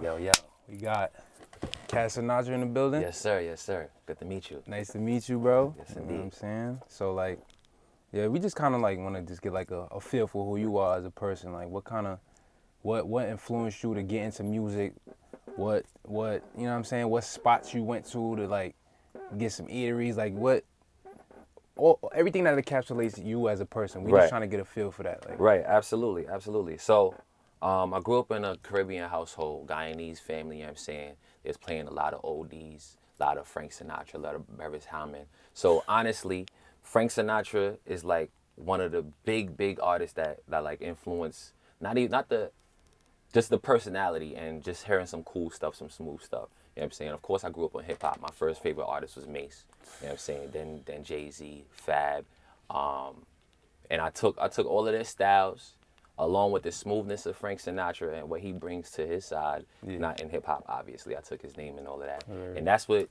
Yo, yo. We got Cash Sinatra in the building. Yes, sir. Yes, sir. Good to meet you. Nice to meet you, bro. Yes, You know indeed. what I'm saying? So, like, yeah, we just kind of like want to just get like a feel for who you are as a person. Like, what influenced you to get into music? What, you know what I'm saying? What spots you went to like get some eateries? Like, everything that encapsulates you as a person. We Right. just trying to get a feel for that. Like, Right. Absolutely. Absolutely. So, I grew up in a Caribbean household, Guyanese family, you know what I'm saying? There's playing a lot of oldies, a lot of Frank Sinatra, a lot of Beres Hammond. So, honestly, Frank Sinatra is like one of the big artists that like influence, not the just the personality and just hearing some cool stuff, some smooth stuff. You know what I'm saying? Of course, I grew up on hip hop. My first favorite artist was Mace. You know what I'm saying? Then Jay-Z, Fab, and I took all of their styles, along with the smoothness of Frank Sinatra and what he brings to his side. Yeah. Not in hip hop, obviously. I took his name and all of that, Right. and that's what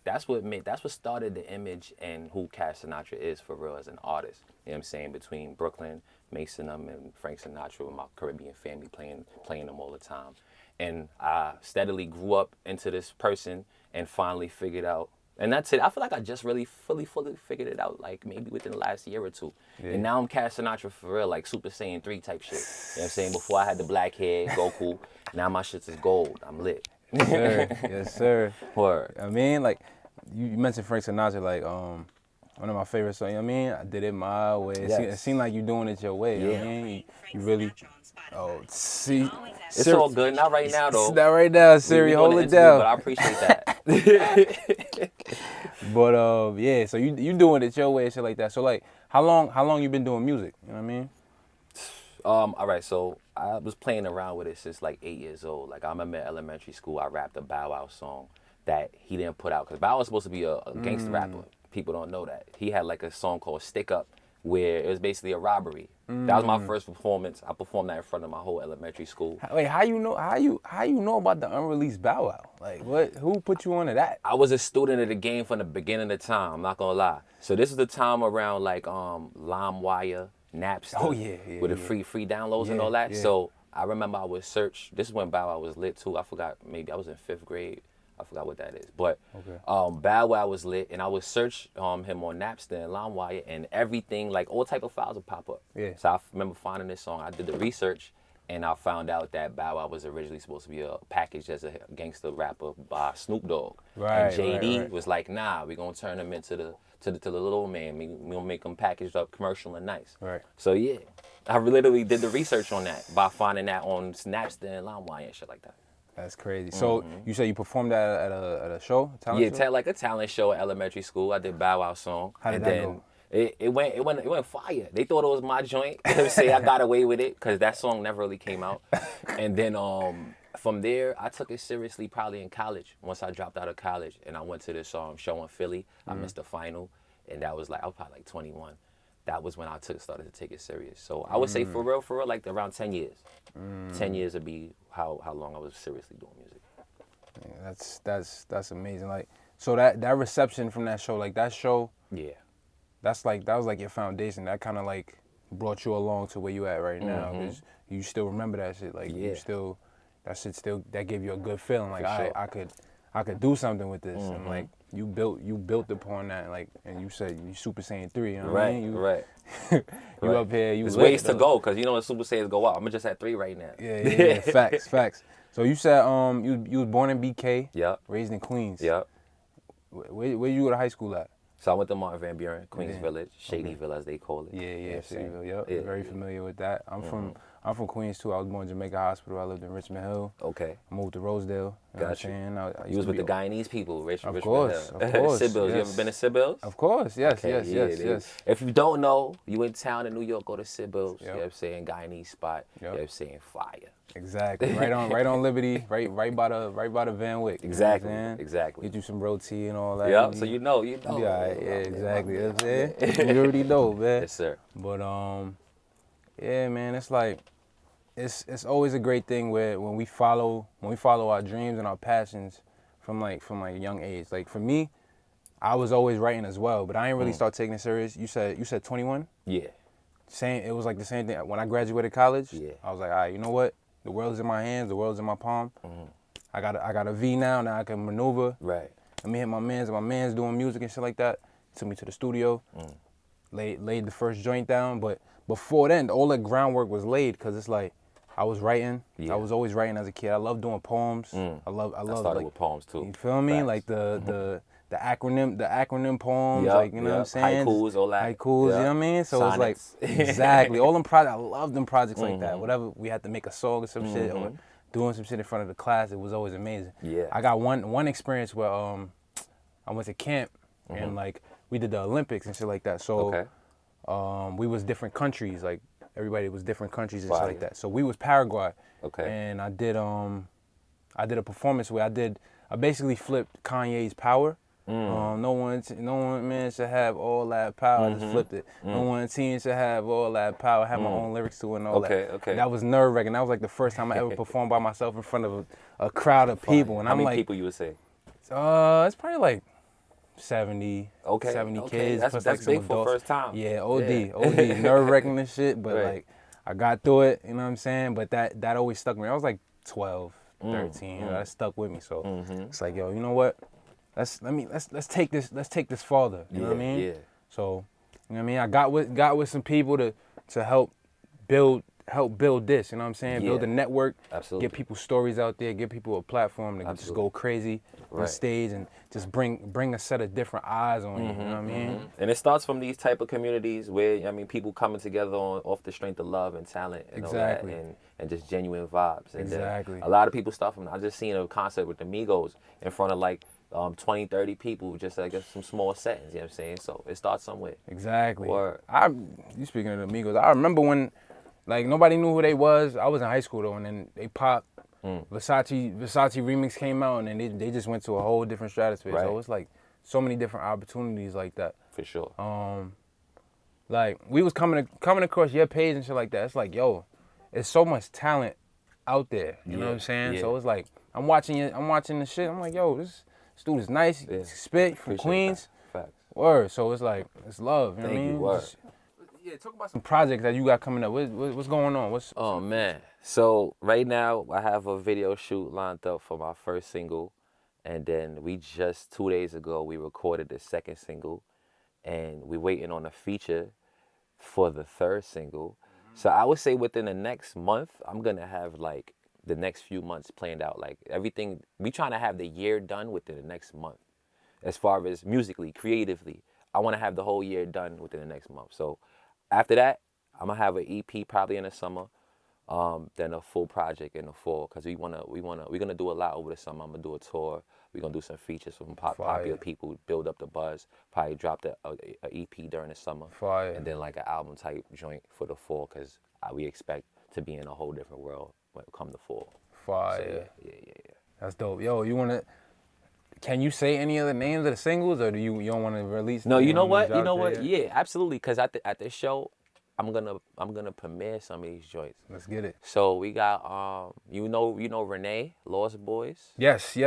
started the image and who Cash Sinatra is for real as an artist. You know what I'm saying? Between Brooklyn, Mason and Frank Sinatra with my Caribbean family playing them all the time. And I steadily grew up into this person and finally figured out, and that's it. I feel like I just really fully figured it out, like maybe within the last year or two. Yeah. And now I'm Cash Sinatra for real, like Super Saiyan 3 type shit. You know what I'm saying? Before I had the black hair, Goku. Now my shit is gold. I'm lit. yes, sir. Yes, sir. Word. I mean, like, you mentioned Frank Sinatra, like, one of my favorite songs, you know what I mean? I did it my way. It seemed like you doing it your way, you know what I mean? You really, see. It's all good. Not right now, though. Not right now, Siri, hold it down. But I appreciate that. But, yeah, so you doing it your way and shit like that. So, like, how long you been doing music, you know what I mean? All right, so I was playing around with it since like 8 years old. Like I remember in elementary school, I rapped a Bow Wow song that he didn't put out because Bow Wow was supposed to be a gangster rapper. People don't know that. He had like a song called Stick Up where it was basically a robbery. That was my first performance. I performed that in front of my whole elementary school. Wait, how you know about the unreleased Bow Wow? Like, who put you onto that? I was a student of the game from the beginning of time, I'm not gonna lie. So this is the time around like LimeWire, Napster, Oh, yeah, with the yeah. free downloads and Yeah, all that. yeah. So I remember I would search. This is when Bow Wow was lit too. I forgot, maybe I was in 5th grade. I forgot what that is. But Okay. Bow Wow was lit, and I would search him on Napster and LimeWire, and everything, like all type of files would pop up. Yeah. So I remember finding this song. I did the research, and I found out that Bow Wow was originally supposed to be packaged as a gangster rapper by Snoop Dogg. Right, And JD right. was like, nah, we're gonna turn him into the little man. We gonna make him packaged up, commercial and nice. Right. So yeah, I literally did the research on that by finding that on Napster and LimeWire and shit like that. That's crazy. So you said you performed that at a show? Yeah, Show? like a talent show at elementary school. I did Bow Wow song. How did and that then go? It went fire. They thought it was my joint. Say I got away with it because that song never really came out. And then from there, I took it seriously probably in college. Once I dropped out of college and I went to this show in Philly. I missed the final, and that was like I was probably like 21. That was when I started to take it serious. So I would say for real, like around 10 years. 10 years would be how long I was seriously doing music. Yeah, that's amazing. Like, so that reception from that show, like that show, Yeah. that was like your foundation. That kind of like brought you along to where you at right now. 'Cause you still remember that shit. Like Yeah. that gave you a good feeling. Like For sure. I could do something with this. And like you built upon that. Like, and you said you Super Saiyan 3. You know what I mean? Right. You Right. up here. You There's lit, ways to though. go because you know when Super Saiyans go up. I'm just at 3 right now. Yeah. Facts. So you said you was born in BK. Yep. Raised in Queens. Yep. Where you go to high school at? So I went to Martin Van Buren, Queens Yeah. Village, Shadyville as they call it. Yeah, You know what I'm saying? Shadyville, yep. Yeah, Very yeah. familiar with that. I'm from Queens too. I was born in Jamaica Hospital. I lived in Richmond Hill. Okay. I moved to Rosedale. You know what I'm Got you. saying? I used You was to with the be- Guyanese people, Richmond Of course. Sibils. You yes. ever been to Sibils? Of course, yes, Okay, yeah, yes. If you don't know, you in town in New York, go to Sibils. You know Yep. what I'm saying? Guyanese spot. You know Yep. what I'm saying? Fire. Exactly. Right on Liberty, right by the Van Wyck. You know Exactly, what I'm saying? exactly. Get you some roti and all that. Yep, so you know. Yeah, exactly. You know what I'm saying? Yeah. You already know, man. Yes, sir. But yeah, man, it's like it's always a great thing where when we follow our dreams and our passions from like a young age. Like for me, I was always writing as well, but I didn't really start taking it serious. You said 21? Yeah. It was like the same thing. When I graduated college, Yeah. I was like, all right, you know what? The world's in my hands, the world's in my palm. I got a V now. Now I can maneuver. Right. Let me hit my man's doing music and shit like that. Took me to the studio, laid the first joint down. But before then, all the groundwork was laid because it's like I was writing. Yeah. I was always writing as a kid. I love doing poems. I love started like with poems too. you feel me? Facts. Like the acronym poems, Yup, like you know what I'm yup. saying? Haikus, all that. Haikus, you know Yup. what I mean? So Sonnets. it's like exactly all them projects. I love them projects like that. Whatever we had to make a song or some shit or doing some shit in front of the class, it was always amazing. Yeah. I got one experience where I went to camp and like we did the Olympics and shit like that. So Okay. we was different countries, like everybody was different countries and shit Fire. like that. So we was Paraguay. Okay. And I did a performance where I basically flipped Kanye's Power. No one man should have all that power. I just flipped it. No one team should have all that power. I had my own lyrics to it and all that. Okay. And that was nerve-wracking. That was like the first time I ever performed by myself in front of a crowd of people. And How I'm many like, people you would say? it's probably like 70 Okay. kids. That's plus like some big for adults. first time. Yeah, OD, Yeah. OD, nerve-wracking and shit. But Right. like, I got through it. You know what I'm saying? But that always stuck with me. I was like 12, 13. That stuck with me. So it's like, yo, you know what? Let's take this farther. You know what I mean? Yeah. So, you know what I mean? I got with some people to help build this. You know what I'm saying? Build Yeah. a network. Absolutely. Get people stories out there. Give people a platform to just Absolutely. go crazy on Right. stage and just bring a set of different eyes on you. You know what I mean? And it starts from these type of communities where people coming together off the strength of love and talent and Exactly. all that, and just genuine vibes. And then Exactly. a lot of people start from. I just seen a concert with the Migos in front of like 20, 30 people, just like some small settings. You know what I'm saying? So it starts somewhere. Exactly. Word. You speaking of the Amigos? I remember when, like, nobody knew who they was. I was in high school though, and then they popped. Versace remix came out, and then they just went to a whole different stratosphere. Right. So it's like so many different opportunities like that. For sure. Like we was coming across your page and shit like that. It's like, yo, it's so much talent out there. You know what I'm saying? Yeah. So it's like I'm watching the shit. I'm like, yo, this dude is nice. Yeah. He spit from Appreciate Queens. that. Facts. Word. So it's like it's love. You know Thank what I you, mean? word. Yeah, talk about some projects that you got coming up. What's going on? Oh man. So right now I have a video shoot lined up for my first single, and then we just 2 days ago we recorded the second single, and we're waiting on a feature for the third single. So I would say within the next month I'm gonna have like the next few months planned out. Like everything we trying to have the year done within the next month. As far as musically, creatively, I want to have the whole year done within the next month. So after that, I'm gonna have an EP probably in the summer, then a full project in the fall. Cause we're gonna do a lot over the summer. I'm gonna do a tour. We're gonna do some features from popular people, build up the buzz. Probably drop a EP during the summer, Fire. and then like an album type joint for the fall. Cause we expect to be in a whole different world when it come to fall. Fire. So, yeah. That's dope. Yo, can you say any of the names of the singles, or do you don't want to release? No, you know wanna what? drop You know it what? yet? Yeah, absolutely. Cause at the show, I'm gonna premiere some of these joints. Let's get it. So we got you know Renee, Lost Boys. Yes.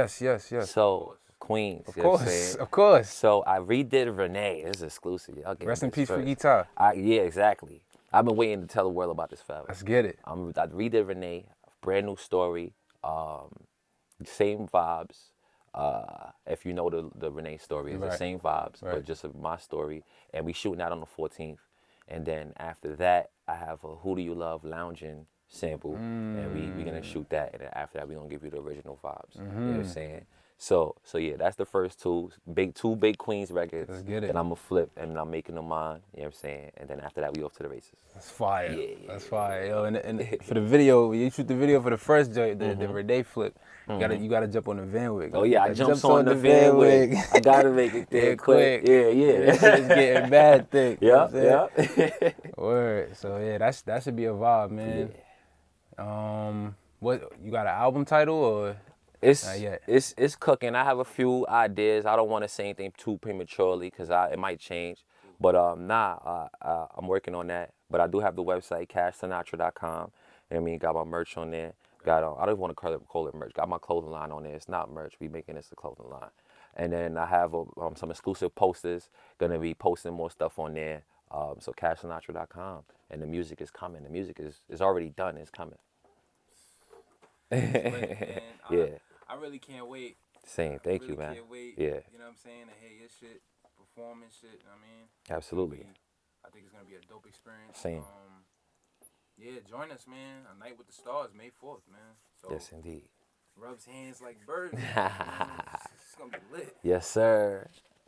So Queens. Of course. Of course. So I redid Renee. This is exclusive. Y'all get Rest in this peace for first. guitar. Yeah, exactly. I've been waiting to tell the world about this forever. Let's get it. I redid Renee, brand new story, same vibes. If you know the Renee story, it's the Right. same vibes, Right. but just my story. And we shooting out on the 14th. And then after that, I have a Who Do You Love Lounging sample, and we gonna shoot that. And then after that, we gonna give you the original vibes. You know what I'm saying? So yeah, that's the first two big Queens records. Let's get it. Then I'm gonna flip, and I'm making them mine. You know what I'm saying? And then after that, we off to the races. That's fire. Yeah. That's fire. Yo, and for the video, when you shoot the video for the first joint, the Renee flip, you gotta jump on the Van Wick. Oh yeah, I jumped on the Van Wick. I gotta make it there quick. Yeah. This shit is getting bad thick. You know what I'm Yeah. saying? Word. So yeah, that should be a vibe, man. What you got an album title or? Not yet. It's cooking. I have a few ideas. I don't want to say anything too prematurely because it might change. But I'm working on that. But I do have the website cashsinatra.com. You know what I mean? Got my merch on there. Got I don't want to call it merch. Got my clothing line on there. It's not merch. We making this a clothing line. And then I have some exclusive posters. Gonna be posting more stuff on there. So cashsinatra.com. And the music is coming. The music is already done. It's coming. Yeah. I really can't wait. Same. I Thank you, really man. can't wait. Yeah, You know what I'm saying? To hear your shit, performing shit. You know what I mean? absolutely. I think it's gonna be a dope experience. Same. Yeah, join us, man. A Night with the Stars, May 4th, man. So Yes, indeed. rubs hands like Birdman. Man. It's gonna be lit. Yes, sir.